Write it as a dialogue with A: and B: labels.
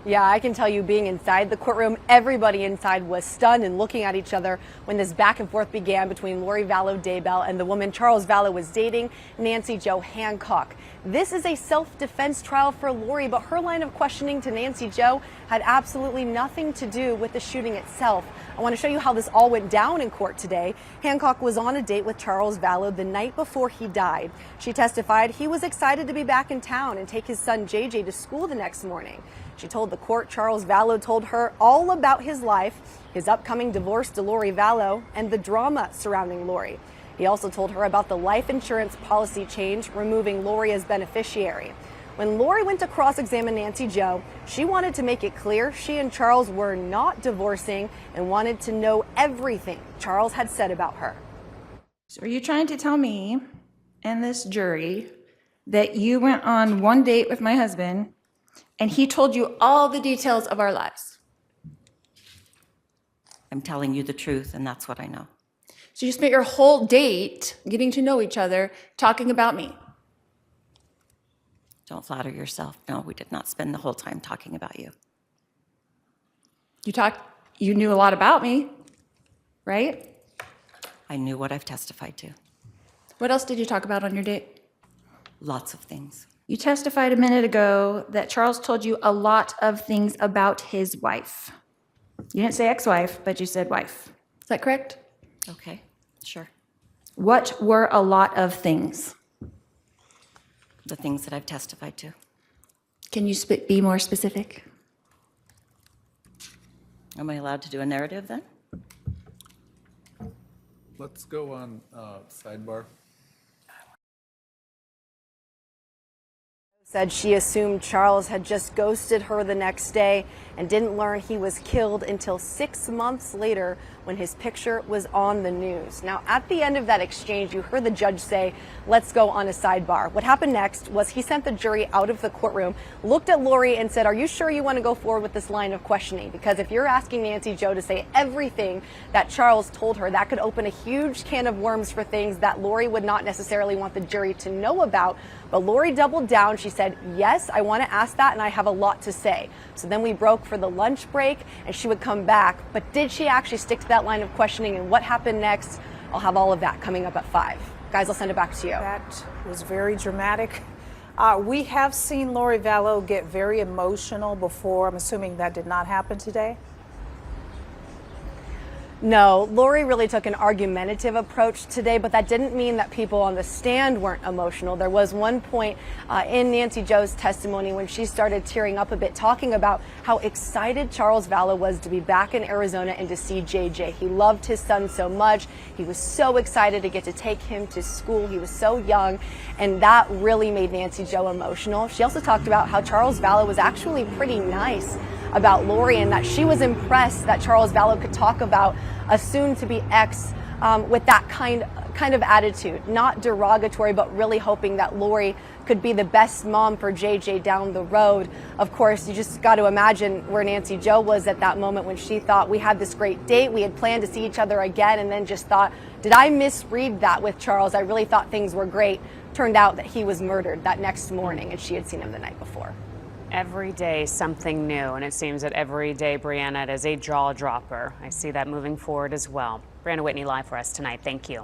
A: Yeah, I can tell you, being inside the courtroom, everybody inside was stunned and looking at each other when this back and forth began between Lori Vallow Daybell and the woman Charles Vallow was dating, Nancy Jo Hancock. This is a self-defense trial for Lori, but her line of questioning to Nancy Jo had absolutely nothing to do with the shooting itself. I want to show you how this all went down in court today. Hancock was on a date with Charles Vallow the night before he died. She testified he was excited to be back in town and take his son JJ to school the next morning. She told the court Charles Vallow told her all about his life, his upcoming divorce to Lori Vallow, and the drama surrounding Lori. He also told her about the life insurance policy change, removing Lori as beneficiary. When Lori went to cross-examine Nancy Jo, she wanted to make it clear she and Charles were not divorcing and wanted to know everything Charles had said about her.
B: So are you trying to tell me and this jury that you went on one date with my husband and he told you all the details of our lives?
C: I'm telling you the truth, and that's what I know.
B: So you spent your whole date getting to know each other, talking about me?
C: Don't flatter yourself. No, we did not spend the whole time talking about you.
B: You knew a lot about me, right?
C: I knew what I've testified to.
B: What else did you talk about on your date?
C: Lots of things.
B: You testified a minute ago that Charles told you a lot of things about his wife. You didn't say ex-wife, but you said wife. Is that correct?
C: Okay, sure.
B: What were a lot of things?
C: The things that I've testified to.
B: Can you be more specific?
C: Am I allowed to do a narrative then?
D: Let's go on sidebar.
A: Said she assumed Charles had just ghosted her the next day and didn't learn he was killed until 6 months later when his picture was on the news. Now, at the end of that exchange, you heard the judge say, "Let's go on a sidebar." What happened next was he sent the jury out of the courtroom, looked at Lori and said, "Are you sure you want to go forward with this line of questioning? Because if you're asking Nancy Jo to say everything that Charles told her, that could open a huge can of worms for things that Lori would not necessarily want the jury to know about." But Lori doubled down. She said, "Yes, I want to ask that, and I have a lot to say." So then we broke for the lunch break, and she would come back. But did she actually stick to that line of questioning, and what happened next? I'll have all of that coming up at 5. Guys, I'll send it back to you.
E: That was very dramatic. We have seen Lori Vallow get very emotional before. I'm assuming that did not happen today.
A: No, Lori really took an argumentative approach today, but that didn't mean that people on the stand weren't emotional. There was one point in Nancy Jo's testimony when she started tearing up a bit, talking about how excited Charles Vallow was to be back in Arizona and to see JJ. He loved his son so much. He was so excited to get to take him to school. He was so young, and that really made Nancy Jo emotional. She also talked about how Charles Vallow was actually pretty nice about Lori, and that she was impressed that Charles Vallow could talk about a soon-to-be ex with that kind of attitude, not derogatory, but really hoping that Lori could be the best mom for JJ down the road. Of course, you just got to imagine where Nancy Jo was at that moment when she thought, we had this great date, we had planned to see each other again, and then just thought, did I misread that with Charles? I really thought things were great. Turned out that he was murdered that next morning, and she had seen him the night before.
F: Every day something new, and it seems that every day, Brianna, it is a jaw dropper. I see that moving forward as well. Brianna Whitney live for us tonight. Thank you.